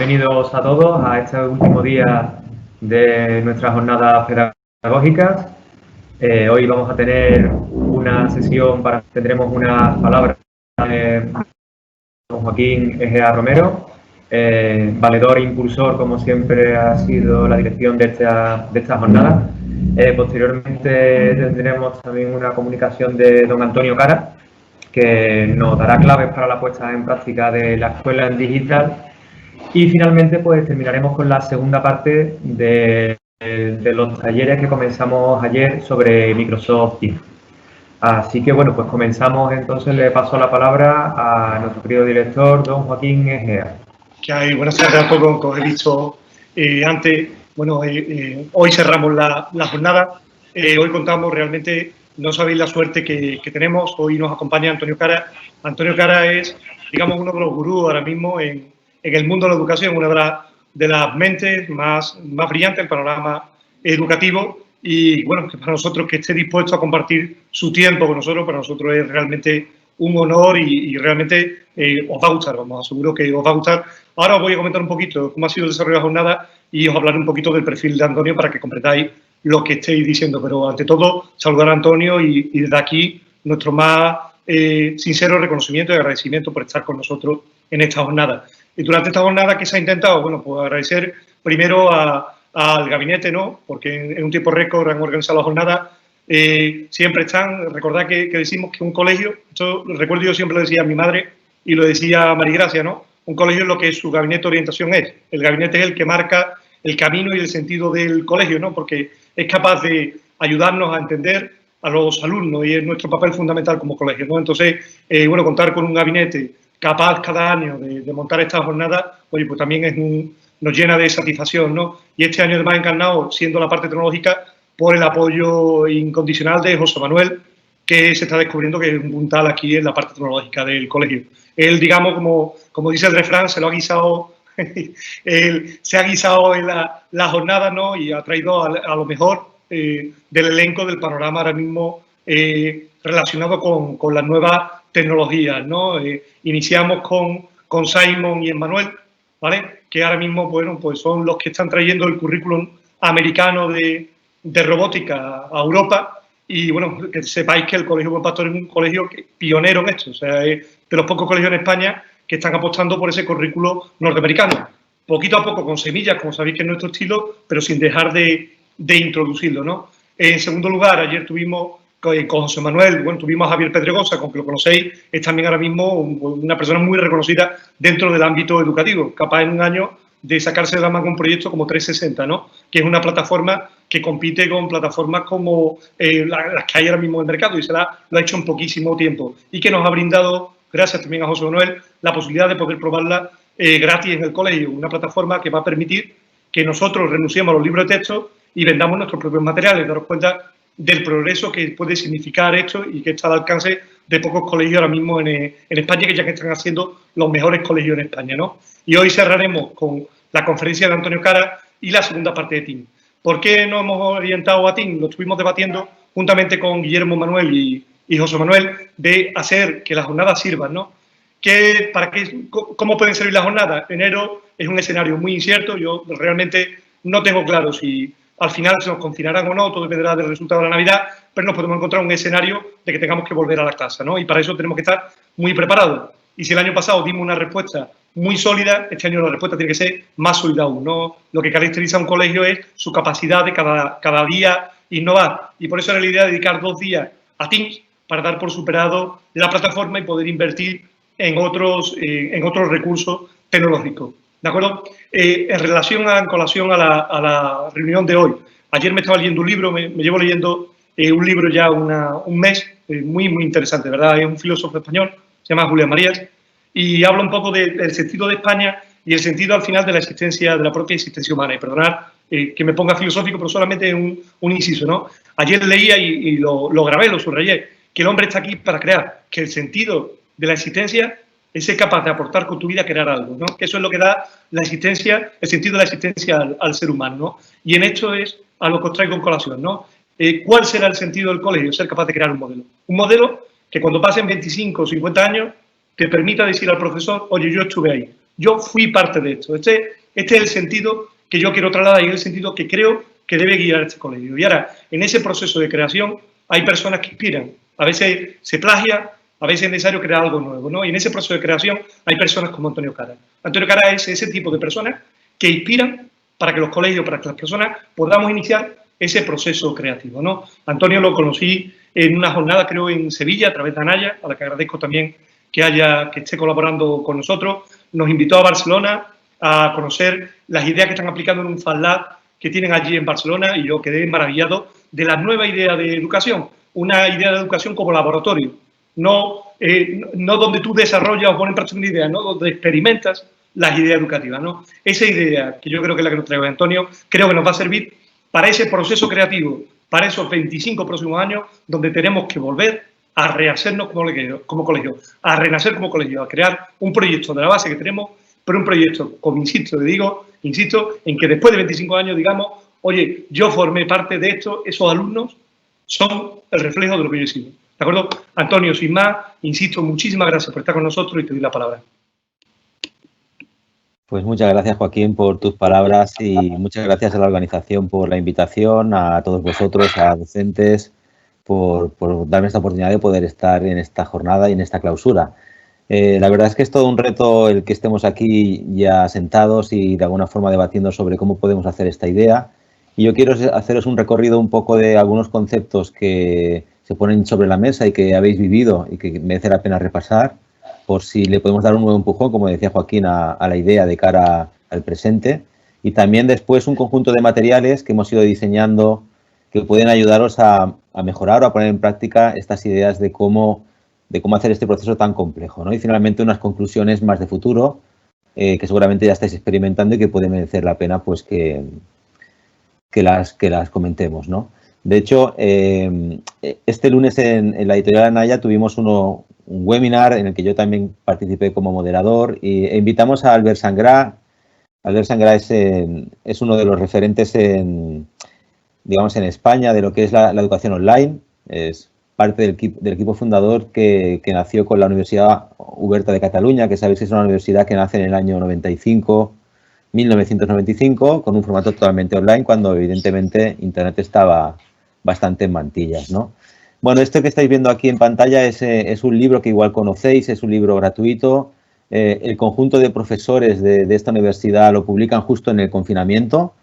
bienvenidos a todos a este último día de nuestras jornadas pedagógicas. Hoy vamos a tener una sesión, tendremos unas palabras de don Joaquín Egea Romero, valedor e impulsor, como siempre ha sido la dirección de esta jornada. Posteriormente tendremos también una comunicación de don Antonio Cara, que nos dará claves para la puesta en práctica de la escuela en digital. Y finalmente pues terminaremos con la segunda parte de los talleres que comenzamos ayer sobre Microsoft Teams. Así que bueno, pues comenzamos entonces, le paso la palabra a nuestro querido director, don Joaquín Egea. Que hay, buenas tardes a todos, como he visto antes, bueno, hoy cerramos la jornada, hoy contamos realmente, no sabéis la suerte que tenemos, hoy nos acompaña Antonio Cara. Antonio Cara es, digamos, uno de los gurús ahora mismo en el mundo de la educación, una de las mentes más brillantes del panorama educativo, y bueno, que para nosotros que esté dispuesto a compartir su tiempo con nosotros, para nosotros es realmente un honor y realmente os va a gustar, vamos, aseguro que os va a gustar. Ahora os voy a comentar un poquito cómo ha sido el desarrollo de la jornada y os hablaré un poquito del perfil de Antonio para que completáis lo que estéis diciendo, pero ante todo saludar a Antonio y desde aquí nuestro más sincero reconocimiento y agradecimiento por estar con nosotros en esta jornada. Y durante esta jornada, ¿qué se ha intentado? Bueno, pues agradecer primero al gabinete, ¿no? Porque en un tiempo récord han organizado la jornada. Siempre están, recordad que decimos que un colegio, esto lo recuerdo, yo siempre lo decía a mi madre y lo decía a Marigracia, ¿no? Un colegio es lo que su gabinete de orientación es. El gabinete es el que marca el camino y el sentido del colegio, ¿no? Porque es capaz de ayudarnos a entender a los alumnos y es nuestro papel fundamental como colegio, ¿no? Entonces, bueno, contar con un gabinete capaz cada año de montar esta jornada, oye, pues también nos llena de satisfacción, ¿no? Y este año además encarnado, siendo la parte tecnológica, por el apoyo incondicional de José Manuel, que se está descubriendo que es un puntal aquí en la parte tecnológica del colegio. Él, digamos, como dice el refrán, se lo ha guisado, él se ha guisado en la jornada, ¿no? Y ha traído a lo mejor del elenco del panorama ahora mismo relacionado con las nuevas tecnologías, ¿no? Iniciamos con Simon y Emmanuel, ¿vale? Que ahora mismo, bueno, pues son los que están trayendo el currículum americano de robótica a Europa. Y bueno, que sepáis que el Colegio Buen Pastor es un colegio pionero en esto, o sea, es de los pocos colegios en España que están apostando por ese currículo norteamericano. Poquito a poco, con semillas, como sabéis que es nuestro estilo, pero sin dejar de introducirlo, ¿no? En segundo lugar, ayer tuvimos con José Manuel, bueno, tuvimos a Javier Pedregosa, con que lo conocéis, es también ahora mismo una persona muy reconocida dentro del ámbito educativo, capaz en un año de sacarse de la manga un proyecto como 360, ¿no? Que es una plataforma que compite con plataformas como las que hay ahora mismo en el mercado y lo ha hecho en poquísimo tiempo y que nos ha brindado, gracias también a José Manuel, la posibilidad de poder probarla gratis en el colegio, una plataforma que va a permitir que nosotros renunciemos a los libros de texto y vendamos nuestros propios materiales, daros cuenta del progreso que puede significar esto y que está al alcance de pocos colegios ahora mismo en España, que ya que están haciendo los mejores colegios en España, ¿no? Y hoy cerraremos con la conferencia de Antonio Cara y la segunda parte de Teams. ¿Por qué no hemos orientado a Teams? Lo estuvimos debatiendo juntamente con Guillermo Manuel y José Manuel, de hacer que las jornadas sirvan, ¿no? ¿Cómo pueden servir las jornadas? Enero es un escenario muy incierto, yo realmente no tengo claro si al final se nos confinarán o no, todo dependerá del resultado de la Navidad, pero nos podemos encontrar un escenario de que tengamos que volver a la casa, ¿no? Y para eso tenemos que estar muy preparados. Y si el año pasado dimos una respuesta muy sólida, este año la respuesta tiene que ser más sólida aún, ¿no? Lo que caracteriza a un colegio es su capacidad de cada día innovar. Y por eso era la idea de dedicar 2 días a Teams para dar por superado la plataforma y poder invertir en otros recursos tecnológicos. ¿De acuerdo? En colación a la reunión de hoy, ayer me estaba leyendo un libro, me llevo leyendo un libro ya un mes, muy, muy interesante, ¿verdad? Es un filósofo español, se llama Julián Marías, y habla un poco del sentido de España y el sentido al final de la existencia, de la propia existencia humana. Y perdonad que me ponga filosófico, pero solamente un inciso, ¿no? Ayer leía y lo grabé, lo subrayé, que el hombre está aquí para crear, que el sentido de la existencia es ser capaz de aportar con tu vida a crear algo, ¿no? Que eso es lo que da la existencia, el sentido de la existencia al ser humano, ¿no? Y en esto es a lo que os traigo en colación, ¿no? ¿Cuál será el sentido del colegio? Ser capaz de crear un modelo. Un modelo que cuando pasen 25 o 50 años te permita decir al profesor, oye, yo estuve ahí. Yo fui parte de esto. Este es el sentido que yo quiero trasladar y el sentido que creo que debe guiar este colegio. Y ahora, en ese proceso de creación, hay personas que inspiran. A veces se plagia, a veces es necesario crear algo nuevo, ¿no? Y en ese proceso de creación hay personas como Antonio Cara. Antonio Cara es ese tipo de personas que inspiran para que los colegios, para que las personas podamos iniciar ese proceso creativo, ¿no? Antonio lo conocí en una jornada, creo, en Sevilla, a través de Anaya, a la que agradezco también que esté colaborando con nosotros. Nos invitó a Barcelona a conocer las ideas que están aplicando en un Fab Lab que tienen allí en Barcelona, y yo quedé maravillado de la nueva idea de educación, una idea de educación como laboratorio, no donde tú desarrollas o pones en práctica una idea, no donde experimentas las ideas educativas, ¿no? Esa idea, que yo creo que es la que nos trae Antonio, creo que nos va a servir para ese proceso creativo, para esos 25 próximos años, donde tenemos que volver a rehacernos como colegio, a renacer como colegio, a crear un proyecto de la base que tenemos, pero un proyecto, como insisto en que después de 25 años digamos, oye, yo formé parte de esto, esos alumnos son el reflejo de lo que yo he sido. ¿De acuerdo? Antonio, sin más, insisto, muchísimas gracias por estar con nosotros y te doy la palabra. Pues muchas gracias, Joaquín, por tus palabras, y muchas gracias a la organización por la invitación, a todos vosotros, a docentes, por darme esta oportunidad de poder estar en esta jornada y en esta clausura. La verdad es que es todo un reto el que estemos aquí ya sentados y de alguna forma debatiendo sobre cómo podemos hacer esta idea. Y yo quiero haceros un recorrido un poco de algunos conceptos que se ponen sobre la mesa y que habéis vivido y que merece la pena repasar, por si le podemos dar un nuevo empujón, como decía Joaquín, a la idea de cara al presente. Y también después un conjunto de materiales que hemos ido diseñando que pueden ayudaros a mejorar o a poner en práctica estas ideas de cómo hacer este proceso tan complejo, ¿no? Y finalmente unas conclusiones más de futuro que seguramente ya estáis experimentando y que puede merecer la pena pues que las comentemos, ¿no? De hecho, este lunes en la editorial Anaya tuvimos un webinar en el que yo también participé como moderador e invitamos a Albert Sangrá. Albert Sangrá es uno de los referentes en España de lo que es la educación online. Es parte del equipo fundador que nació con la Universidad Oberta de Cataluña, que sabéis que es una universidad que nace en el año 1995, con un formato totalmente online, cuando evidentemente Internet estaba bastante en mantillas, ¿no? Bueno, esto que estáis viendo aquí en pantalla es un libro que igual conocéis, es un libro gratuito. El conjunto de profesores de esta universidad lo publican justo en el confinamiento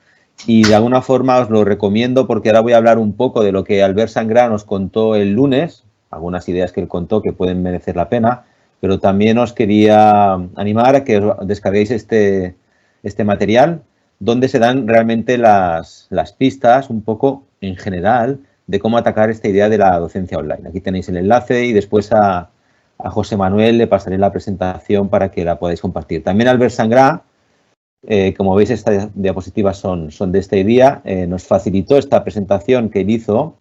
y de alguna forma os lo recomiendo porque ahora voy a hablar un poco de lo que Albert Sangrá nos contó el lunes, algunas ideas que él contó que pueden merecer la pena, pero también os quería animar a que os descarguéis este material donde se dan realmente las pistas un poco en general de cómo atacar esta idea de la docencia online. Aquí tenéis el enlace y después a José Manuel le pasaré la presentación para que la podáis compartir. También Albert Sangrá, como veis estas diapositivas son de este día, nos facilitó esta presentación que él hizo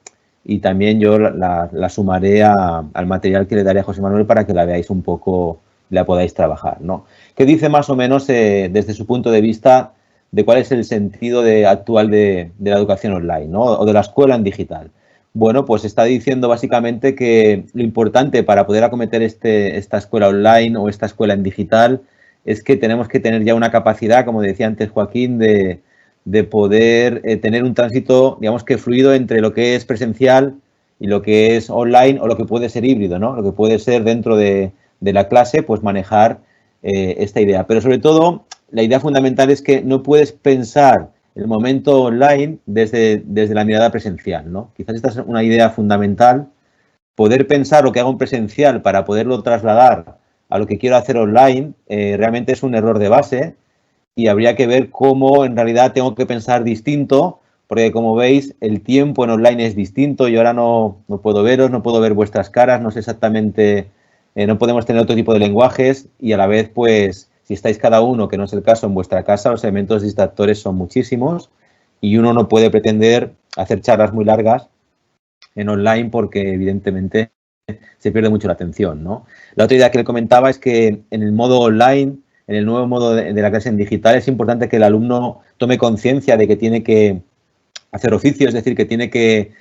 y también yo la sumaré al material que le daré a José Manuel para que la veáis un poco, la podáis trabajar, ¿no? Que dice más o menos desde su punto de vista de cuál es el sentido actual de la educación online, ¿no? O de la escuela en digital. Bueno, pues está diciendo básicamente que lo importante para poder acometer esta escuela online o esta escuela en digital es que tenemos que tener ya una capacidad, como decía antes Joaquín, de poder tener un tránsito, digamos que fluido entre lo que es presencial y lo que es online o lo que puede ser híbrido, ¿no? Lo que puede ser dentro de la clase, pues manejar esta idea. Pero sobre todo, la idea fundamental es que no puedes pensar el momento online desde la mirada presencial, ¿no? Quizás esta es una idea fundamental, poder pensar lo que hago en presencial para poderlo trasladar a lo que quiero hacer online, realmente es un error de base y habría que ver cómo en realidad tengo que pensar distinto, porque como veis el tiempo en online es distinto. Yo ahora no puedo veros, no puedo ver vuestras caras, no sé exactamente, no podemos tener otro tipo de lenguajes y a la vez pues si estáis cada uno, que no es el caso en vuestra casa, los elementos distractores son muchísimos y uno no puede pretender hacer charlas muy largas en online porque evidentemente se pierde mucho la atención, ¿no? La otra idea que le comentaba es que en el modo online, en el nuevo modo de la clase en digital, es importante que el alumno tome conciencia de que tiene que hacer oficios, es decir, que tiene que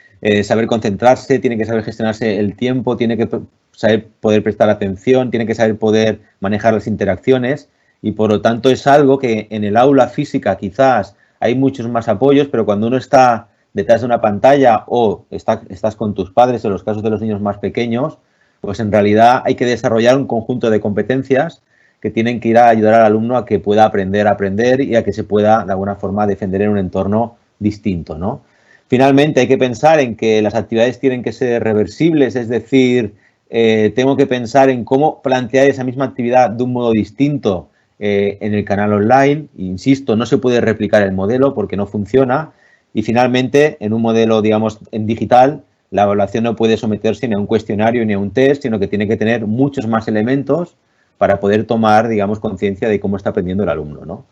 saber concentrarse, tiene que saber gestionarse el tiempo, tiene que saber poder prestar atención, tiene que saber poder manejar las interacciones y por lo tanto es algo que en el aula física quizás hay muchos más apoyos, pero cuando uno está detrás de una pantalla o estás con tus padres, en los casos de los niños más pequeños, pues en realidad hay que desarrollar un conjunto de competencias que tienen que ir a ayudar al alumno a que pueda aprender a aprender y a que se pueda de alguna forma defender en un entorno distinto, ¿no? Finalmente hay que pensar en que las actividades tienen que ser reversibles, es decir, tengo que pensar en cómo plantear esa misma actividad de un modo distinto en el canal online. Insisto, no se puede replicar el modelo porque no funciona. Y finalmente, en un modelo, digamos, en digital, la evaluación no puede someterse ni a un cuestionario ni a un test, sino que tiene que tener muchos más elementos para poder tomar, digamos, conciencia de cómo está aprendiendo el alumno, ¿no?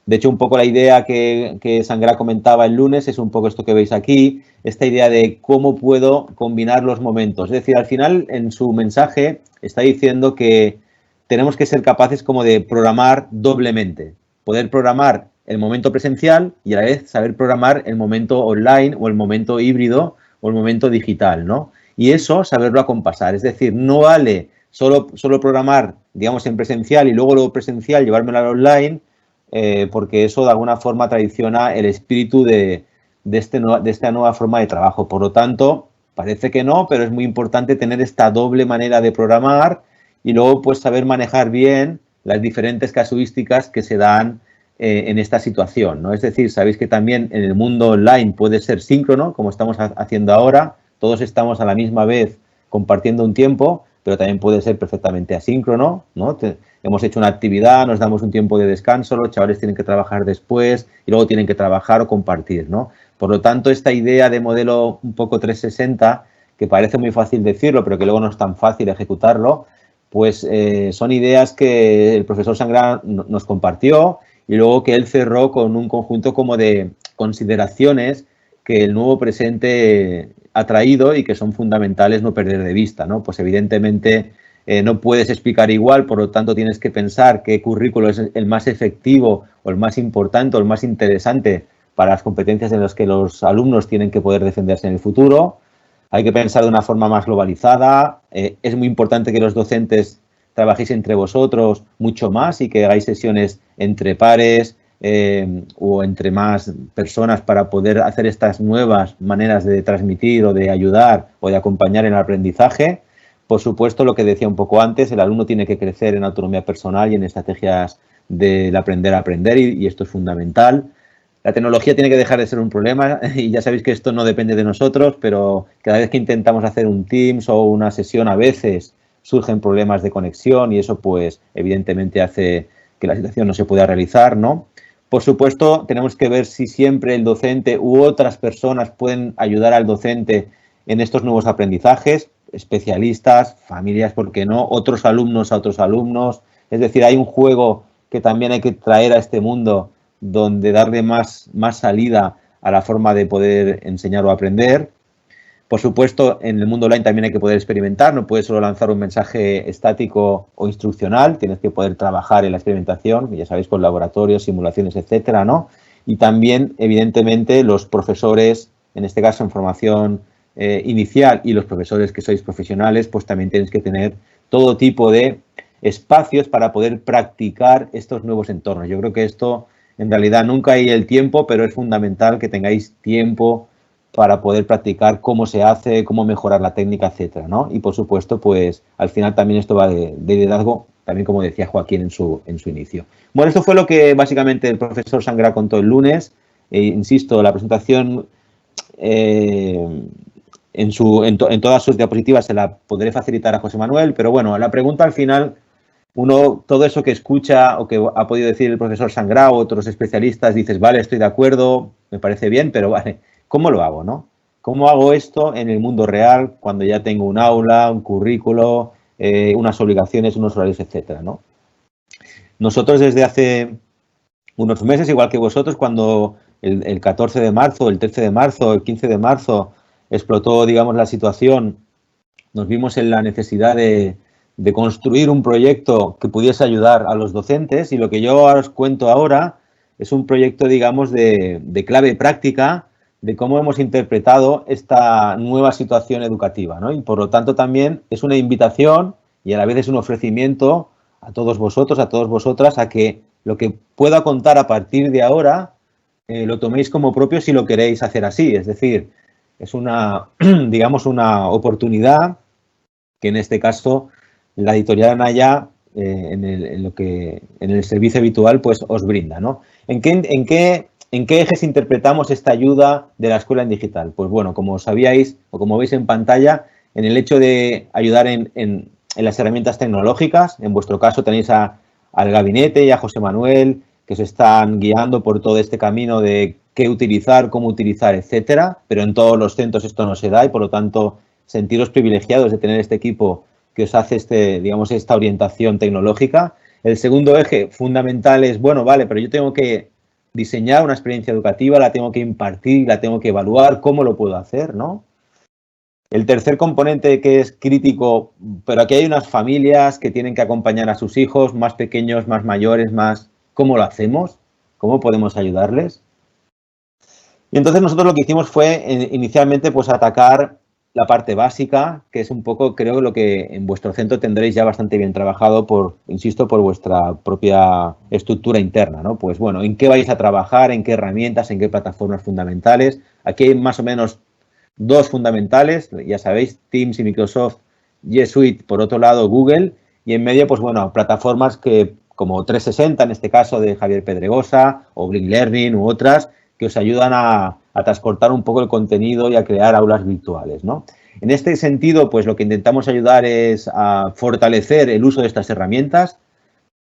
De hecho, un poco la idea que Sangra comentaba el lunes es un poco esto que veis aquí, esta idea de cómo puedo combinar los momentos. Es decir, al final, en su mensaje, está diciendo que tenemos que ser capaces como de programar doblemente. Poder programar el momento presencial y a la vez saber programar el momento online o el momento híbrido o el momento digital, ¿no? Y eso, saberlo acompasar. Es decir, no vale solo programar, digamos, en presencial y luego lo presencial llevármelo al online, porque eso de alguna forma traiciona el espíritu de esta nueva forma de trabajo. Por lo tanto, parece que no, pero es muy importante tener esta doble manera de programar y luego pues saber manejar bien las diferentes casuísticas que se dan en esta situación, ¿no? Es decir, sabéis que también en el mundo online puede ser síncrono, como estamos haciendo ahora, todos estamos a la misma vez compartiendo un tiempo, pero también puede ser perfectamente asíncrono, ¿no? Hemos hecho una actividad, nos damos un tiempo de descanso, los chavales tienen que trabajar después y luego tienen que trabajar o compartir, ¿no? Por lo tanto, esta idea de modelo un poco 360, que parece muy fácil decirlo, pero que luego no es tan fácil ejecutarlo, pues son ideas que el profesor Sangra nos compartió y luego que él cerró con un conjunto como de consideraciones que el nuevo presente ha traído y que son fundamentales no perder de vista, ¿no? Pues evidentemente no puedes explicar igual, por lo tanto tienes que pensar qué currículo es el más efectivo o el más importante o el más interesante para las competencias en las que los alumnos tienen que poder defenderse en el futuro. Hay que pensar de una forma más globalizada. Es muy importante que los docentes trabajéis entre vosotros mucho más y que hagáis sesiones entre pares o entre más personas para poder hacer estas nuevas maneras de transmitir o de ayudar o de acompañar en el aprendizaje. Por supuesto, lo que decía un poco antes, el alumno tiene que crecer en autonomía personal y en estrategias del aprender a aprender y esto es fundamental. La tecnología tiene que dejar de ser un problema y ya sabéis que esto no depende de nosotros, pero cada vez que intentamos hacer un Teams o una sesión a veces surgen problemas de conexión y eso pues evidentemente hace que la situación no se pueda realizar, ¿no? Por supuesto, tenemos que ver si siempre el docente u otras personas pueden ayudar al docente en estos nuevos aprendizajes, especialistas, familias, ¿por qué no? Otros alumnos a otros alumnos. Es decir, hay un juego que también hay que traer a este mundo donde darle más salida a la forma de poder enseñar o aprender. Por supuesto, en el mundo online también hay que poder experimentar, no puedes solo lanzar un mensaje estático o instruccional, tienes que poder trabajar en la experimentación, ya sabéis, con laboratorios, simulaciones, etcétera, ¿no? Y también, evidentemente, los profesores, en este caso en formación inicial y los profesores que sois profesionales, pues también tenéis que tener todo tipo de espacios para poder practicar estos nuevos entornos. Yo creo que esto, en realidad, nunca hay el tiempo, pero es fundamental que tengáis tiempo para poder practicar cómo se hace, cómo mejorar la técnica, etcétera, ¿no? Y por supuesto, pues al final también esto va de liderazgo, también como decía Joaquín en su inicio. Bueno, esto fue lo que básicamente el profesor Sangra contó el lunes. Insisto, la presentación en todas sus diapositivas se la podré facilitar a José Manuel, pero bueno, la pregunta al final, todo eso que escucha o que ha podido decir el profesor Sangra o otros especialistas, dices, vale, estoy de acuerdo, me parece bien, pero vale, ¿cómo lo hago, no? ¿Cómo hago esto en el mundo real cuando ya tengo un aula, un currículo, unas obligaciones, unos horarios, etcétera, ¿no? Nosotros desde hace unos meses, igual que vosotros, cuando el 14 de marzo, el 13 de marzo, el 15 de marzo explotó, digamos, la situación, nos vimos en la necesidad de construir un proyecto que pudiese ayudar a los docentes y lo que yo os cuento ahora es un proyecto, digamos, de clave práctica de cómo hemos interpretado esta nueva situación educativa, ¿no? Y por lo tanto también es una invitación y a la vez es un ofrecimiento a todos vosotros, a todas vosotras, a que lo que pueda contar a partir de ahora lo toméis como propio si lo queréis hacer así. Es decir, es una, digamos, una oportunidad que en este caso la editorial Anaya, en el servicio habitual, pues os brinda, ¿no? ¿En qué ejes interpretamos esta ayuda de la escuela en digital? Pues bueno, como sabíais o como veis en pantalla, en el hecho de ayudar en las herramientas tecnológicas. En vuestro caso tenéis al gabinete y a José Manuel, que os están guiando por todo este camino de qué utilizar, cómo utilizar, etcétera. Pero en todos los centros esto no se da y, por lo tanto, sentiros privilegiados de tener este equipo que os hace digamos, esta orientación tecnológica. El segundo eje fundamental es, bueno, vale, pero yo tengo que diseñar una experiencia educativa, la tengo que impartir, la tengo que evaluar, ¿cómo lo puedo hacer, no? El tercer componente que es crítico, pero aquí hay unas familias que tienen que acompañar a sus hijos, más pequeños, más mayores, más... ¿Cómo lo hacemos? ¿Cómo podemos ayudarles? Y entonces nosotros lo que hicimos fue inicialmente pues atacar la parte básica, que es un poco, creo, lo que en vuestro centro tendréis ya bastante bien trabajado insisto, por vuestra propia estructura interna, ¿no? Pues bueno, ¿en qué vais a trabajar? ¿En qué herramientas? ¿En qué plataformas fundamentales? Aquí hay más o menos dos fundamentales, ya sabéis, Teams y Microsoft, G Suite, por otro lado Google, y en medio, pues bueno, plataformas que como 360 en este caso de Javier Pedregosa, o Blink Learning u otras, que os ayudan a transportar un poco el contenido y a crear aulas virtuales, ¿no? En este sentido, pues lo que intentamos ayudar es a fortalecer el uso de estas herramientas,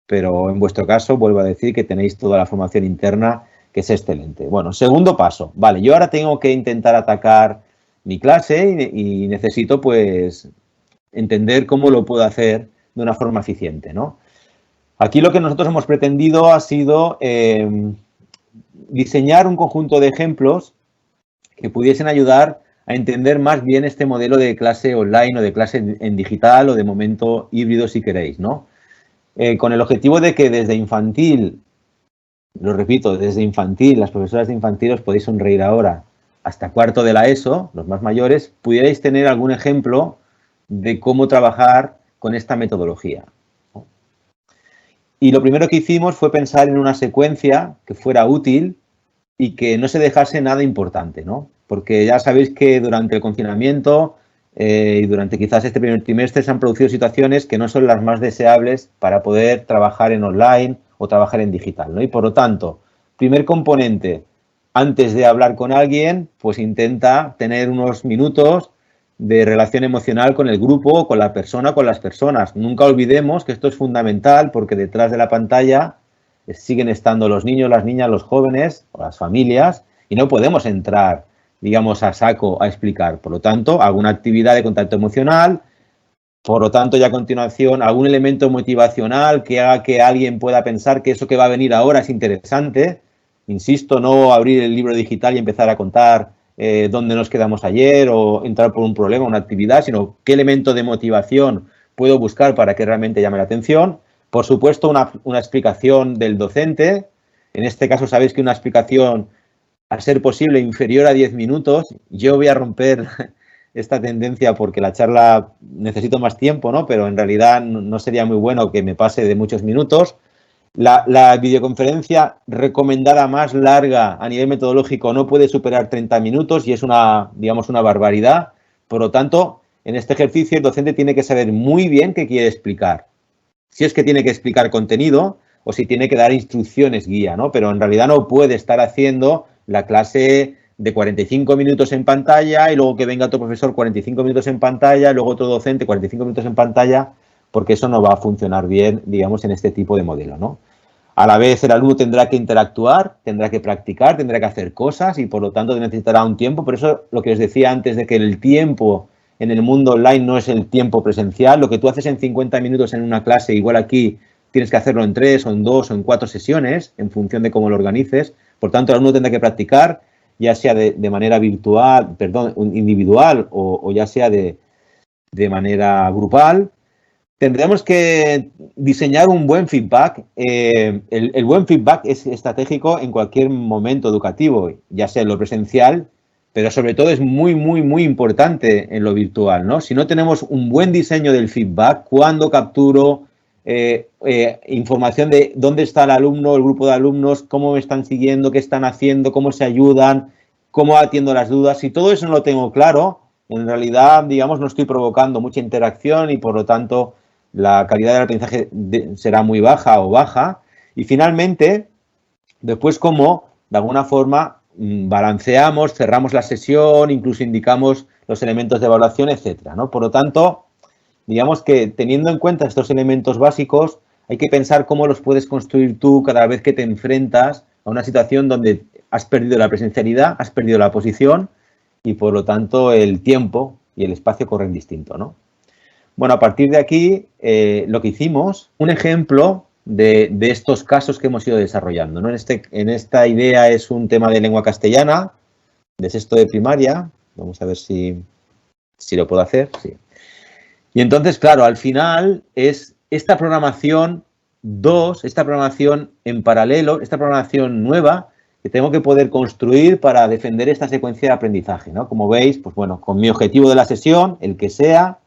pero en vuestro caso, vuelvo a decir que tenéis toda la formación interna, que es excelente. Bueno, segundo paso, vale, yo ahora tengo que intentar atacar mi clase y necesito, pues, entender cómo lo puedo hacer de una forma eficiente, ¿no? Aquí lo que nosotros hemos pretendido ha sido diseñar un conjunto de ejemplos que pudiesen ayudar a entender más bien este modelo de clase online o de clase en digital o de momento híbrido, si queréis, ¿no? Con el objetivo de que desde infantil, lo repito, desde infantil, las profesoras de infantil os podéis sonreír ahora, hasta cuarto de la ESO, los más mayores, pudierais tener algún ejemplo de cómo trabajar con esta metodología. Y lo primero que hicimos fue pensar en una secuencia que fuera útil y que no se dejase nada importante, ¿no? Porque ya sabéis que durante el confinamiento y durante quizás este primer trimestre se han producido situaciones que no son las más deseables para poder trabajar en online o trabajar en digital, ¿no? Y por lo tanto, primer componente, antes de hablar con alguien, pues intenta tener unos minutos de relación emocional con el grupo, con la persona, con las personas. Nunca olvidemos que esto es fundamental porque detrás de la pantalla siguen estando los niños, las niñas, los jóvenes o las familias y no podemos entrar, digamos, a saco a explicar. Por lo tanto, alguna actividad de contacto emocional, por lo tanto, ya a continuación, algún elemento motivacional que haga que alguien pueda pensar que eso que va a venir ahora es interesante. Insisto, no abrir el libro digital y empezar a contar dónde nos quedamos ayer o entrar por un problema, una actividad, sino qué elemento de motivación puedo buscar para que realmente llame la atención. Por supuesto, una explicación del docente. En este caso, sabéis que una explicación, a ser posible, inferior a 10 minutos. Yo voy a romper esta tendencia porque la charla necesito más tiempo, ¿no? Pero en realidad no sería muy bueno que me pase de muchos minutos. La videoconferencia recomendada más larga a nivel metodológico no puede superar 30 minutos y es digamos, una barbaridad. Por lo tanto, en este ejercicio el docente tiene que saber muy bien qué quiere explicar. Si es que tiene que explicar contenido o si tiene que dar instrucciones guía, ¿no? Pero en realidad no puede estar haciendo la clase de 45 minutos en pantalla y luego que venga otro profesor 45 minutos en pantalla, luego otro docente 45 minutos en pantalla, porque eso no va a funcionar bien, digamos, en este tipo de modelo, ¿no? A la vez el alumno tendrá que interactuar, tendrá que practicar, tendrá que hacer cosas y por lo tanto necesitará un tiempo. Por eso lo que os decía antes de que el tiempo en el mundo online no es el tiempo presencial. Lo que tú haces en 50 minutos en una clase, igual aquí tienes que hacerlo en 3 o en 2 o en 4 sesiones en función de cómo lo organices. Por tanto, el alumno tendrá que practicar, ya sea de manera virtual, individual o ya sea de manera grupal. Tendremos que diseñar un buen feedback. El buen feedback es estratégico en cualquier momento educativo, ya sea en lo presencial, pero sobre todo es muy, muy, muy importante en lo virtual, ¿no? Si no tenemos un buen diseño del feedback, cuándo capturo información de dónde está el alumno, el grupo de alumnos, cómo me están siguiendo, qué están haciendo, cómo se ayudan, cómo atiendo las dudas. Si todo eso no lo tengo claro, en realidad, digamos, no estoy provocando mucha interacción y, por lo tanto, la calidad del aprendizaje será muy baja o baja. Y, finalmente, después, cómo, de alguna forma, balanceamos, cerramos la sesión, incluso indicamos los elementos de evaluación, etcétera, ¿no? Por lo tanto, digamos que teniendo en cuenta estos elementos básicos, hay que pensar cómo los puedes construir tú cada vez que te enfrentas a una situación donde has perdido la presencialidad, has perdido la posición y, por lo tanto, el tiempo y el espacio corren distinto, ¿no? Bueno, a partir de aquí, lo que hicimos, un ejemplo de estos casos que hemos ido desarrollando, ¿no? En esta idea es un tema de lengua castellana, de sexto de primaria. Vamos a ver si lo puedo hacer. Sí. Y entonces, claro, al final es esta programación esta programación en paralelo, esta programación nueva que tengo que poder construir para defender esta secuencia de aprendizaje, ¿no? Como veis, pues bueno, con mi objetivo de la sesión, el que sea,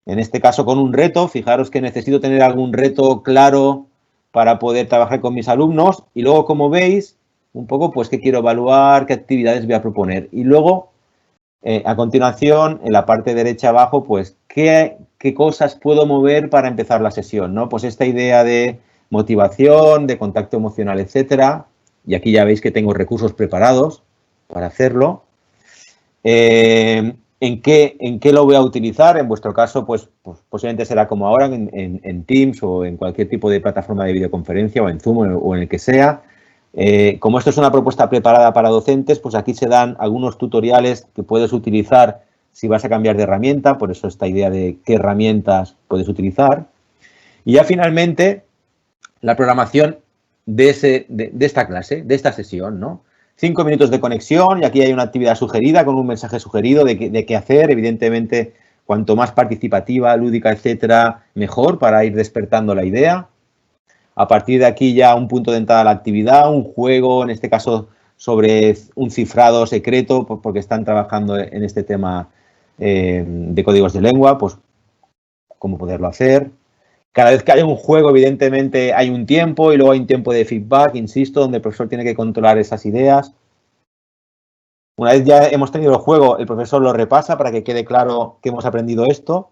en este caso con un reto. Fijaros que necesito tener algún reto claro para poder trabajar con mis alumnos. Y luego, como veis, un poco, pues, qué quiero evaluar, qué actividades voy a proponer. Y luego, a continuación, en la parte derecha abajo, pues, qué cosas puedo mover para empezar la sesión, ¿no? Pues esta idea de motivación, de contacto emocional, etcétera. Y aquí ya veis que tengo recursos preparados para hacerlo. ¿En qué lo voy a utilizar? En vuestro caso, pues posiblemente será como ahora en Teams o en cualquier tipo de plataforma de videoconferencia o en Zoom o en el que sea. Como esto es una propuesta preparada para docentes, pues aquí se dan algunos tutoriales que puedes utilizar si vas a cambiar de herramienta, por eso esta idea de qué herramientas puedes utilizar. Y ya finalmente, la programación de esta clase, de esta sesión, ¿no? 5 minutos de conexión y aquí hay una actividad sugerida con un mensaje sugerido de qué hacer. Evidentemente, cuanto más participativa, lúdica, etcétera, mejor para ir despertando la idea. A partir de aquí ya un punto de entrada a la actividad, un juego, en este caso sobre un cifrado secreto, porque están trabajando en este tema de códigos de lengua, pues cómo poderlo hacer. Cada vez que hay un juego, evidentemente, hay un tiempo y luego hay un tiempo de feedback, insisto, donde el profesor tiene que controlar esas ideas. Una vez ya hemos tenido el juego, el profesor lo repasa para que quede claro que hemos aprendido esto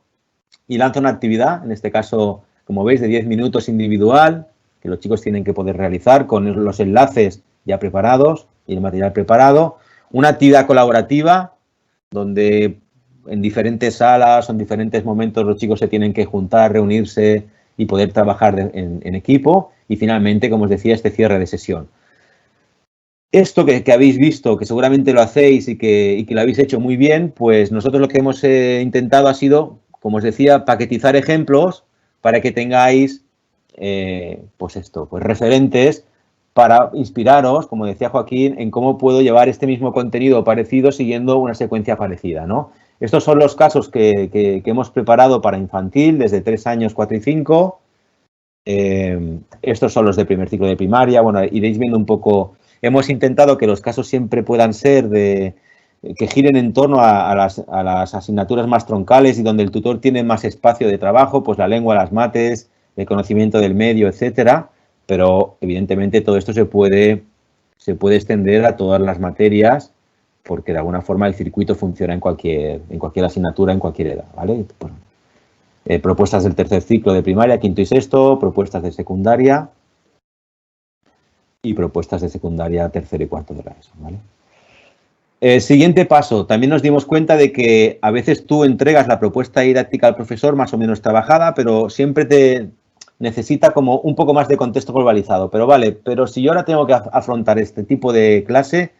y lanza una actividad, en este caso, como veis, de 10 minutos individual, que los chicos tienen que poder realizar con los enlaces ya preparados y el material preparado. Una actividad colaborativa, donde en diferentes salas o en diferentes momentos los chicos se tienen que juntar, reunirse y poder trabajar en equipo. Y finalmente, como os decía, este cierre de sesión. Esto que habéis visto, que seguramente lo hacéis y que lo habéis hecho muy bien, pues nosotros lo que hemos intentado ha sido, como os decía, paquetizar ejemplos para que tengáis, pues referentes para inspiraros, como decía Joaquín, en cómo puedo llevar este mismo contenido parecido siguiendo una secuencia parecida, ¿no? Estos son los casos que hemos preparado para infantil, desde 3 años, 4 y 5. Estos son los de primer ciclo de primaria. Bueno, iréis viendo un poco. Hemos intentado que los casos siempre puedan ser que giren en torno a las asignaturas más troncales y donde el tutor tiene más espacio de trabajo, pues la lengua, las mates, el conocimiento del medio, etcétera. Pero, evidentemente, todo esto se puede extender a todas las materias, porque de alguna forma el circuito funciona en cualquier asignatura, en cualquier edad, ¿vale? Bueno, propuestas del tercer ciclo de primaria, quinto y sexto, propuestas de secundaria y propuestas de secundaria tercero y cuarto de la ESO, ¿vale? Siguiente paso, también nos dimos cuenta de que a veces tú entregas la propuesta didáctica al profesor más o menos trabajada, pero siempre te necesita como un poco más de contexto globalizado. Pero si yo ahora tengo que afrontar este tipo de clase,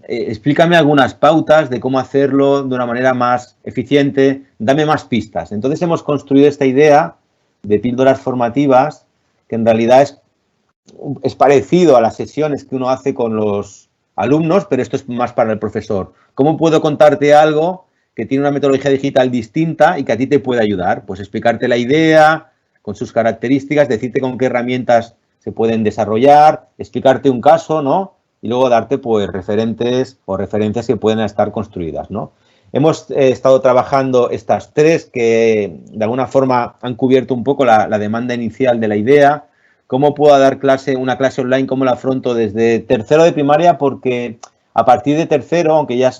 explícame algunas pautas de cómo hacerlo de una manera más eficiente, dame más pistas. Entonces hemos construido esta idea de píldoras formativas que en realidad es parecido a las sesiones que uno hace con los alumnos, pero esto es más para el profesor. ¿Cómo puedo contarte algo que tiene una metodología digital distinta y que a ti te puede ayudar? Pues explicarte la idea con sus características, decirte con qué herramientas se pueden desarrollar, explicarte un caso, ¿no? Y luego darte, pues, referentes o referencias que pueden estar construidas, ¿no? Hemos estado trabajando estas tres que de alguna forma han cubierto un poco la demanda inicial de la idea. ¿Cómo puedo dar una clase online? ¿Cómo la afronto desde tercero de primaria? Porque a partir de tercero, aunque ya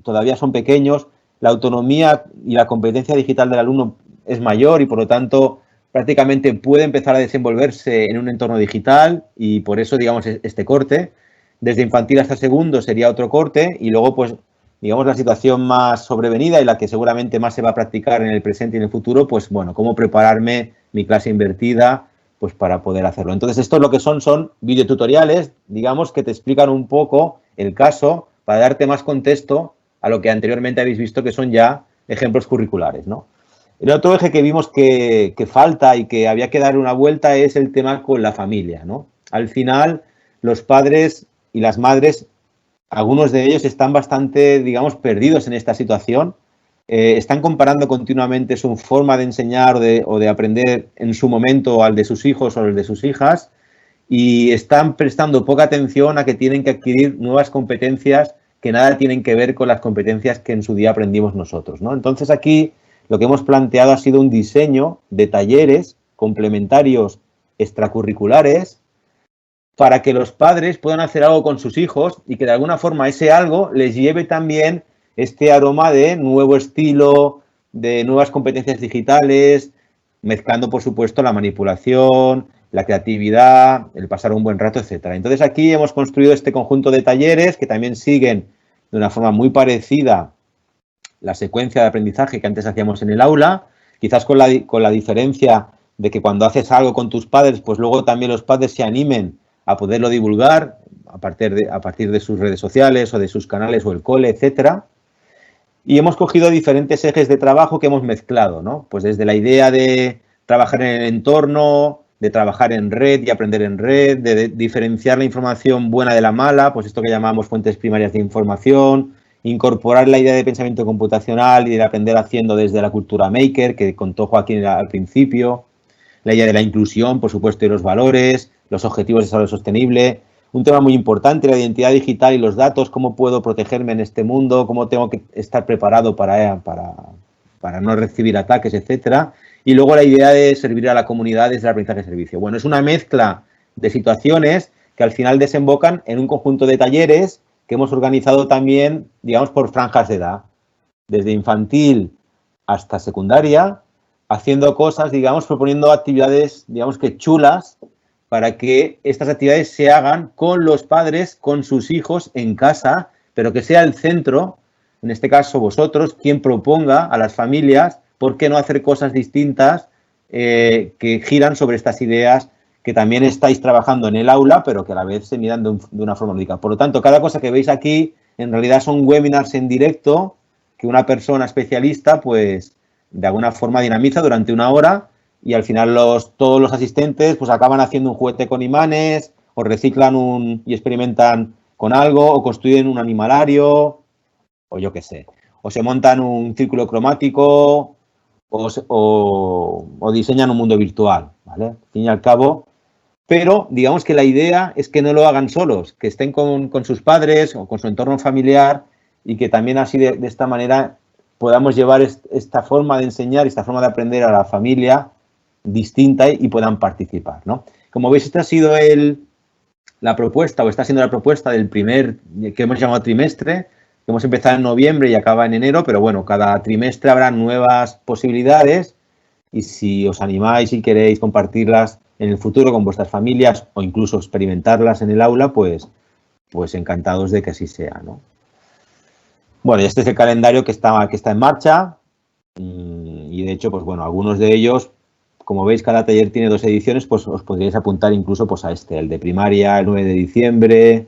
todavía son pequeños, la autonomía y la competencia digital del alumno es mayor y por lo tanto prácticamente puede empezar a desenvolverse en un entorno digital y por eso, digamos, este corte. Desde infantil hasta segundo sería otro corte y luego, pues, digamos, la situación más sobrevenida y la que seguramente más se va a practicar en el presente y en el futuro, pues, bueno, cómo prepararme mi clase invertida, pues, para poder hacerlo. Entonces, esto lo que son videotutoriales, digamos, que te explican un poco el caso para darte más contexto a lo que anteriormente habéis visto que son ya ejemplos curriculares, ¿no? El otro eje que vimos que falta y que había que dar una vuelta es el tema con la familia, ¿no? Al final, los padres y las madres, algunos de ellos están bastante, digamos, perdidos en esta situación. Están comparando continuamente su forma de enseñar o de aprender en su momento al de sus hijos o al de sus hijas y están prestando poca atención a que tienen que adquirir nuevas competencias que nada tienen que ver con las competencias que en su día aprendimos nosotros, ¿no? Entonces aquí lo que hemos planteado ha sido un diseño de talleres complementarios extracurriculares para que los padres puedan hacer algo con sus hijos y que de alguna forma ese algo les lleve también este aroma de nuevo estilo, de nuevas competencias digitales, mezclando, por supuesto, la manipulación, la creatividad, el pasar un buen rato, etcétera. Entonces aquí hemos construido este conjunto de talleres que también siguen de una forma muy parecida la secuencia de aprendizaje que antes hacíamos en el aula, quizás con la diferencia de que cuando haces algo con tus padres, pues luego también los padres se animen a poderlo divulgar a partir de sus redes sociales o de sus canales o el cole, etcétera. Y hemos cogido diferentes ejes de trabajo que hemos mezclado, ¿no? Pues desde la idea de trabajar en el entorno, de trabajar en red y aprender en red, de diferenciar la información buena de la mala, pues esto que llamamos fuentes primarias de información, incorporar la idea de pensamiento computacional y de aprender haciendo desde la cultura maker, que contó Joaquín al principio, la idea de la inclusión, por supuesto, y los valores, los objetivos de desarrollo sostenible, un tema muy importante, la identidad digital y los datos, cómo puedo protegerme en este mundo, cómo tengo que estar preparado para no recibir ataques, etcétera. Y luego la idea de servir a la comunidad desde el aprendizaje de servicio. Bueno, es una mezcla de situaciones que al final desembocan en un conjunto de talleres que hemos organizado también, digamos, por franjas de edad, desde infantil hasta secundaria, haciendo cosas, digamos, proponiendo actividades, digamos que chulas, para que estas actividades se hagan con los padres, con sus hijos en casa, pero que sea el centro, en este caso vosotros, quien proponga a las familias por qué no hacer cosas distintas que giran sobre estas ideas que también estáis trabajando en el aula, pero que a la vez se miran de una forma lúdica. Por lo tanto, cada cosa que veis aquí, en realidad son webinars en directo que una persona especialista, pues, de alguna forma dinamiza durante una hora y al final todos los asistentes pues acaban haciendo un juguete con imanes o reciclan y experimentan con algo o construyen un animalario o yo qué sé, o se montan un círculo cromático o diseñan un mundo virtual, ¿vale? Al fin y al cabo, pero digamos que la idea es que no lo hagan solos, que estén con sus padres o con su entorno familiar y que también así de esta manera podamos llevar esta forma de enseñar, esta forma de aprender a la familia distinta y puedan participar, ¿no? Como veis, esta ha sido la propuesta, o está siendo la propuesta del primer, que hemos llamado trimestre, que hemos empezado en noviembre y acaba en enero, pero bueno, cada trimestre habrá nuevas posibilidades y si os animáis y queréis compartirlas en el futuro con vuestras familias o incluso experimentarlas en el aula, pues encantados de que así sea, ¿no? Bueno, este es el calendario que está en marcha y de hecho, pues bueno, algunos de ellos, como veis, cada taller tiene 2 ediciones, pues os podríais apuntar incluso pues a el de primaria, el 9 de diciembre,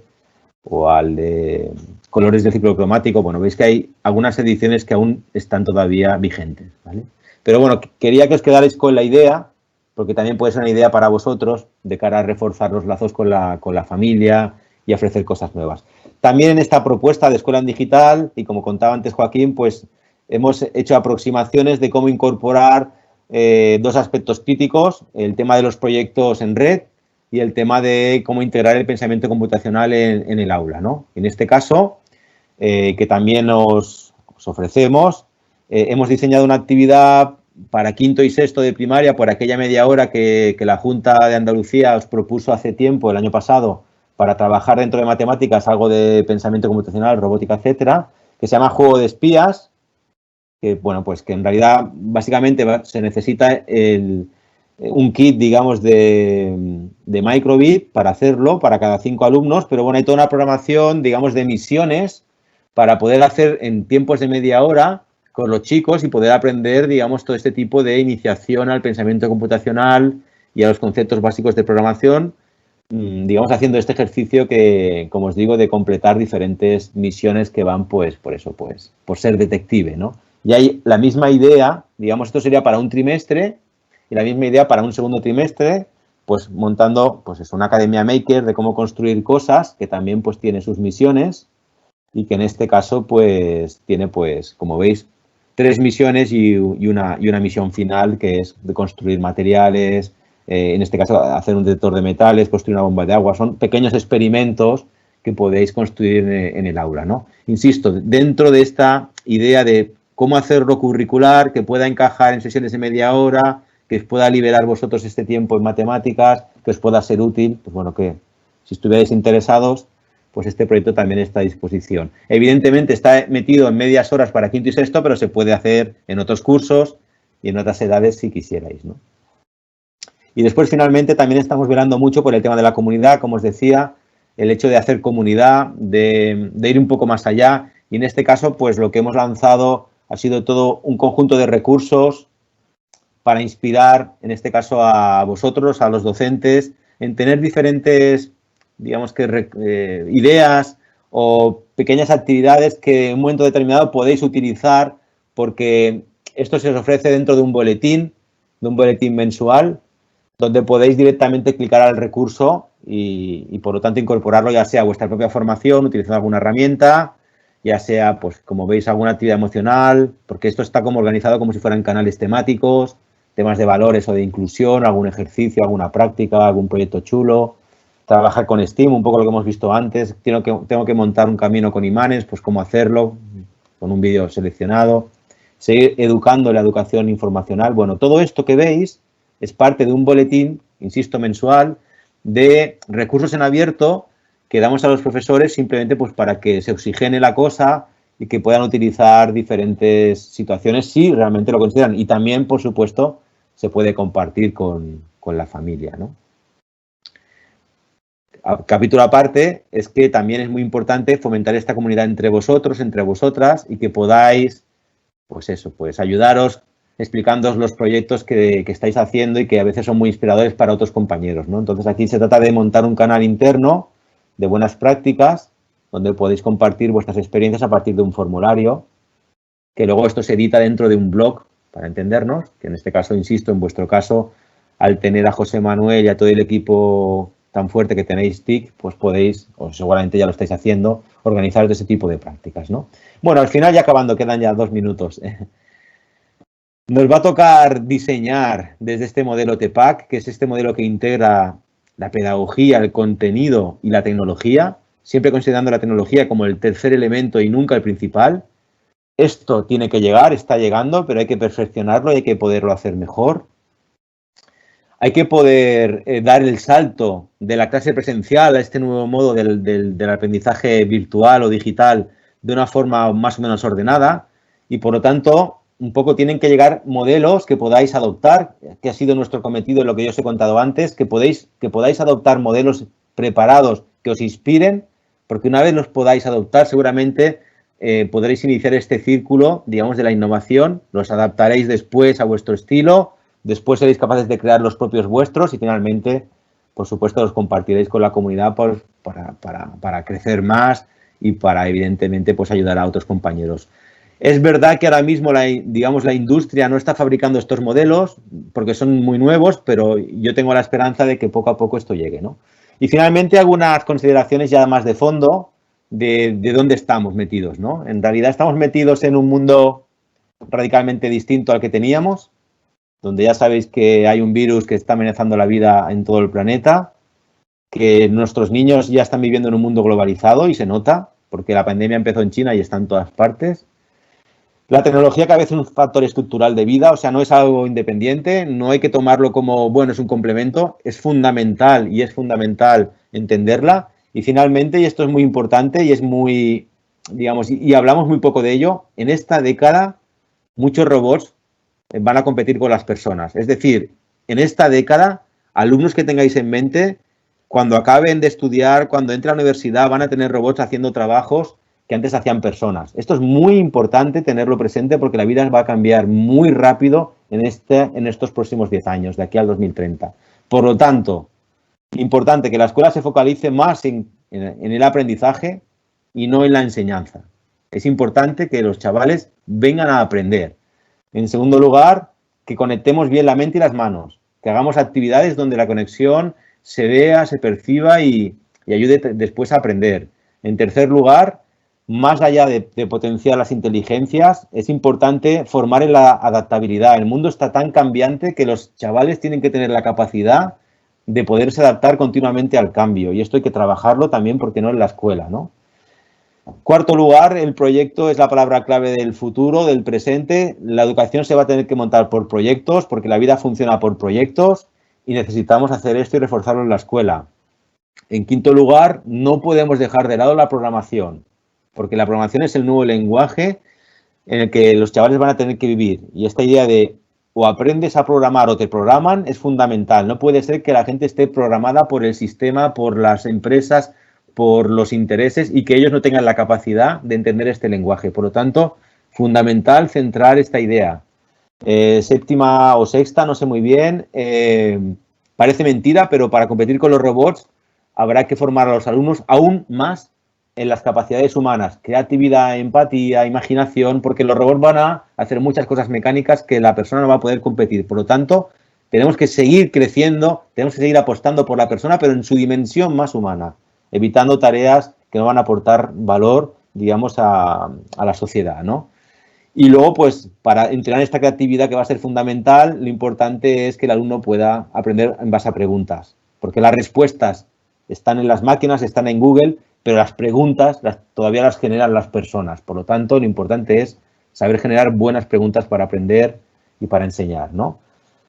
o al de colores del ciclo cromático. Bueno, veis que hay algunas ediciones que aún están todavía vigentes, ¿vale? Pero bueno, quería que os quedarais con la idea, porque también puede ser una idea para vosotros de cara a reforzar los lazos con la familia y ofrecer cosas nuevas. También en esta propuesta de Escuela en Digital, y como contaba antes Joaquín, pues hemos hecho aproximaciones de cómo incorporar 2 aspectos críticos, el tema de los proyectos en red y el tema de cómo integrar el pensamiento computacional en el aula, ¿no? En este caso, que también os os ofrecemos. Hemos diseñado una actividad para quinto y sexto de primaria por aquella media hora que la Junta de Andalucía os propuso hace tiempo, el año pasado, para trabajar dentro de matemáticas algo de pensamiento computacional, robótica, etcétera, que se llama Juego de Espías, que, bueno, pues que en realidad básicamente se necesita un kit, digamos, de microbit para hacerlo, para cada 5 alumnos, pero bueno, hay toda una programación, digamos, de misiones para poder hacer en tiempos de media hora con los chicos y poder aprender, digamos, todo este tipo de iniciación al pensamiento computacional y a los conceptos básicos de programación, digamos, haciendo este ejercicio que, como os digo, de completar diferentes misiones que van, pues, por eso, pues, por ser detective, ¿no? Y hay la misma idea, digamos, esto sería para un trimestre y la misma idea para un segundo trimestre, pues montando, pues es una academia maker de cómo construir cosas, que también, pues, tiene sus misiones y que en este caso, pues, tiene, pues, como veis, 3 misiones y una misión final, que es de construir materiales, en este caso hacer un detector de metales, construir una bomba de agua. Son pequeños experimentos que podéis construir en el aula, ¿no? Insisto, dentro de esta idea de cómo hacerlo curricular, que pueda encajar en sesiones de media hora, que os pueda liberar vosotros este tiempo en matemáticas, que os pueda ser útil, pues bueno, que si estuvierais interesados, pues este proyecto también está a disposición. Evidentemente está metido en medias horas para quinto y sexto, pero se puede hacer en otros cursos y en otras edades si quisierais, ¿no? Y después, finalmente, también estamos velando mucho por el tema de la comunidad, como os decía, el hecho de hacer comunidad, de ir un poco más allá. Y en este caso, pues lo que hemos lanzado ha sido todo un conjunto de recursos para inspirar, en este caso, a vosotros, a los docentes, en tener diferentes, digamos que, ideas o pequeñas actividades que en un momento determinado podéis utilizar, porque esto se os ofrece dentro de un boletín mensual, donde podéis directamente clicar al recurso y por lo tanto incorporarlo ya sea a vuestra propia formación, utilizando alguna herramienta, ya sea, pues como veis, alguna actividad emocional, porque esto está como organizado como si fueran canales temáticos, temas de valores o de inclusión, algún ejercicio, alguna práctica, algún proyecto chulo, trabajar con Steam, un poco lo que hemos visto antes, tengo que montar un camino con imanes, pues cómo hacerlo, con un vídeo seleccionado, seguir educando la educación informacional. Bueno, todo esto que veis es parte de un boletín, insisto, mensual, de recursos en abierto que damos a los profesores simplemente pues para que se oxigene la cosa y que puedan utilizar diferentes situaciones si realmente lo consideran. Y también, por supuesto, se puede compartir con la familia, ¿no? Capítulo aparte es que también es muy importante fomentar esta comunidad entre vosotros, entre vosotras, y que podáis, pues eso, pues ayudaros explicándoos los proyectos que estáis haciendo y que a veces son muy inspiradores para otros compañeros, ¿no? Entonces aquí se trata de montar un canal interno de buenas prácticas donde podéis compartir vuestras experiencias a partir de un formulario, que luego esto se edita dentro de un blog, para entendernos, que en este caso, insisto, en vuestro caso, al tener a José Manuel y a todo el equipo tan fuerte que tenéis TIC, pues podéis, o seguramente ya lo estáis haciendo, organizar ese tipo de prácticas, ¿no? Bueno, al final ya acabando, quedan ya 2 minutos. Nos va a tocar diseñar desde este modelo TEPAC, que es este modelo que integra la pedagogía, el contenido y la tecnología, siempre considerando la tecnología como el tercer elemento y nunca el principal. Esto tiene que llegar, está llegando, pero hay que perfeccionarlo y hay que poderlo hacer mejor. Hay que poder dar el salto de la clase presencial a este nuevo modo del aprendizaje virtual o digital de una forma más o menos ordenada y, por lo tanto, un poco tienen que llegar modelos que podáis adoptar, que ha sido nuestro cometido en lo que yo os he contado antes, que podáis adoptar modelos preparados que os inspiren, porque una vez los podáis adoptar, seguramente podréis iniciar este círculo, digamos, de la innovación, los adaptaréis después a vuestro estilo, después seréis capaces de crear los propios vuestros y finalmente, por supuesto, los compartiréis con la comunidad para crecer más y para, evidentemente, pues ayudar a otros compañeros. Es verdad que ahora mismo la industria no está fabricando estos modelos porque son muy nuevos, pero yo tengo la esperanza de que poco a poco esto llegue, ¿no? Y finalmente algunas consideraciones ya más de fondo de dónde estamos metidos, ¿no? En realidad estamos metidos en un mundo radicalmente distinto al que teníamos, donde ya sabéis que hay un virus que está amenazando la vida en todo el planeta, que nuestros niños ya están viviendo en un mundo globalizado y se nota, porque la pandemia empezó en China y está en todas partes. La tecnología cada vez es un factor estructural de vida, o sea, no es algo independiente, no hay que tomarlo como, bueno, es un complemento, es fundamental y es fundamental entenderla. Y finalmente, y esto es muy importante y es muy, digamos, y hablamos muy poco de ello, en esta década muchos robots van a competir con las personas. Es decir, en esta década, alumnos que tengáis en mente, cuando acaben de estudiar, cuando entren a la universidad, van a tener robots haciendo trabajos que antes hacían personas. Esto es muy importante tenerlo presente porque la vida va a cambiar muy rápido en estos próximos 10 años, de aquí al 2030. Por lo tanto, importante que la escuela se focalice más en el aprendizaje y no en la enseñanza. Es importante que los chavales vengan a aprender. En segundo lugar, que conectemos bien la mente y las manos, que hagamos actividades donde la conexión se vea, se perciba y ayude después a aprender. En tercer lugar, más allá de potenciar las inteligencias, es importante formar en la adaptabilidad. El mundo está tan cambiante que los chavales tienen que tener la capacidad de poderse adaptar continuamente al cambio. Y esto hay que trabajarlo también, porque no en la escuela, ¿no? Cuarto lugar, el proyecto es la palabra clave del futuro, del presente. La educación se va a tener que montar por proyectos, porque la vida funciona por proyectos y necesitamos hacer esto y reforzarlo en la escuela. En quinto lugar, no podemos dejar de lado la programación, porque la programación es el nuevo lenguaje en el que los chavales van a tener que vivir. Y esta idea de o aprendes a programar o te programan es fundamental. No puede ser que la gente esté programada por el sistema, por las empresas, por los intereses y que ellos no tengan la capacidad de entender este lenguaje. Por lo tanto, fundamental centrar esta idea. Séptima o sexta, no sé muy bien, parece mentira, pero para competir con los robots habrá que formar a los alumnos aún más en las capacidades humanas, creatividad, empatía, imaginación, porque los robots van a hacer muchas cosas mecánicas que la persona no va a poder competir. Por lo tanto, tenemos que seguir creciendo, tenemos que seguir apostando por la persona, pero en su dimensión más humana, evitando tareas que no van a aportar valor, digamos, a la sociedad, ¿no? Y luego, pues, para entrenar esta creatividad que va a ser fundamental, lo importante es que el alumno pueda aprender en base a preguntas, porque las respuestas están en las máquinas, están en Google, pero las preguntas todavía las generan las personas. Por lo tanto, lo importante es saber generar buenas preguntas para aprender y para enseñar, ¿no?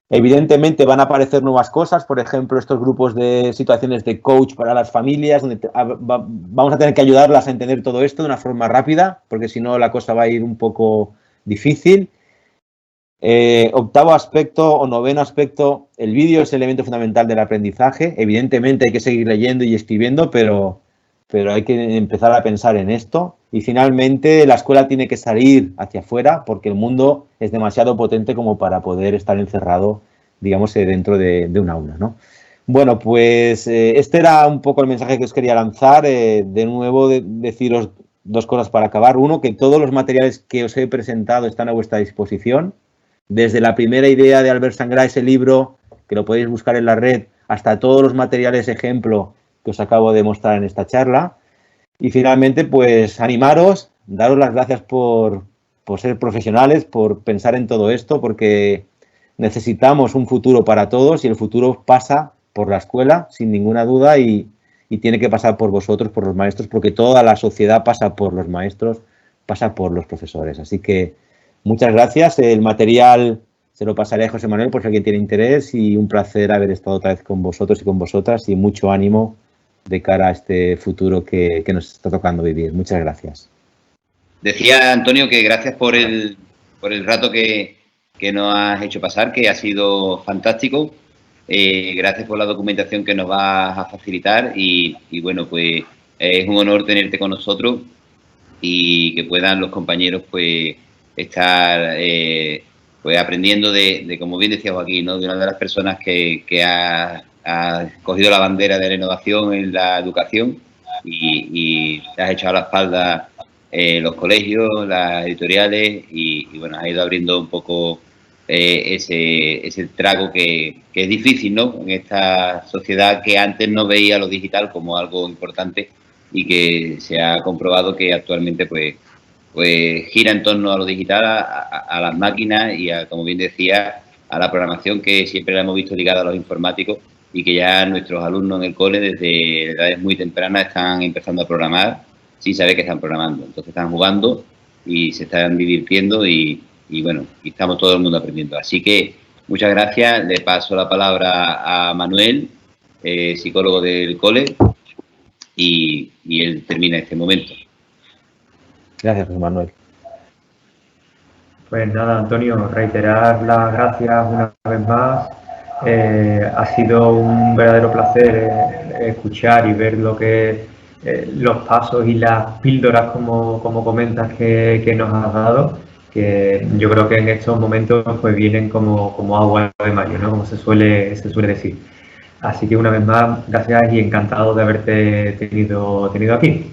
Evidentemente van a aparecer nuevas cosas, por ejemplo, estos grupos de situaciones de coach para las familias, donde vamos a tener que ayudarlas a entender todo esto de una forma rápida, porque si no la cosa va a ir un poco difícil. Octavo aspecto o noveno aspecto, el vídeo es el elemento fundamental del aprendizaje. Evidentemente hay que seguir leyendo y escribiendo, pero hay que empezar a pensar en esto. Y finalmente la escuela tiene que salir hacia afuera porque el mundo es demasiado potente como para poder estar encerrado, digamos, dentro de un aula, ¿no? Bueno, pues este era un poco el mensaje que os quería lanzar. De nuevo, deciros dos cosas para acabar. Uno, que todos los materiales que os he presentado están a vuestra disposición. Desde la primera idea de Albert Sangra, ese libro, que lo podéis buscar en la red, hasta todos los materiales ejemplo que os acabo de mostrar en esta charla. Y finalmente, pues animaros, daros las gracias por ser profesionales, por pensar en todo esto, porque necesitamos un futuro para todos y el futuro pasa por la escuela, sin ninguna duda, y tiene que pasar por vosotros, por los maestros, porque toda la sociedad pasa por los maestros, pasa por los profesores. Así que muchas gracias. El material se lo pasaré a José Manuel por si alguien tiene interés y un placer haber estado otra vez con vosotros y con vosotras y mucho ánimo de cara a este futuro que nos está tocando vivir. Muchas gracias. Decía Antonio que gracias por el rato que nos has hecho pasar, que ha sido fantástico. Gracias por la documentación que nos vas a facilitar y bueno, pues es un honor tenerte con nosotros y que puedan los compañeros pues estar pues aprendiendo de, como bien decía Joaquín, ¿no? De una de las personas que ha cogido la bandera de la innovación en la educación y te has echado a la espalda los colegios, las editoriales y bueno, has ido abriendo un poco ese trago que es difícil, ¿no? En esta sociedad que antes no veía lo digital como algo importante y que se ha comprobado que actualmente pues gira en torno a lo digital, a las máquinas y a, como bien decía, a la programación que siempre la hemos visto ligada a los informáticos y que ya nuestros alumnos en el cole desde edades muy tempranas están empezando a programar sin saber que están programando. Entonces están jugando y se están divirtiendo y bueno, y estamos todo el mundo aprendiendo. Así que muchas gracias. Le paso la palabra a Manuel, psicólogo del cole, y él termina este momento. Gracias, José Manuel. Pues nada, Antonio, reiterar las gracias una vez más. Ha sido un verdadero placer escuchar y ver lo que los pasos y las píldoras, como comentas, que nos has dado, que yo creo que en estos momentos pues vienen como agua de mayo, ¿no? Como se suele decir. Así que una vez más, gracias y encantado de haberte tenido aquí.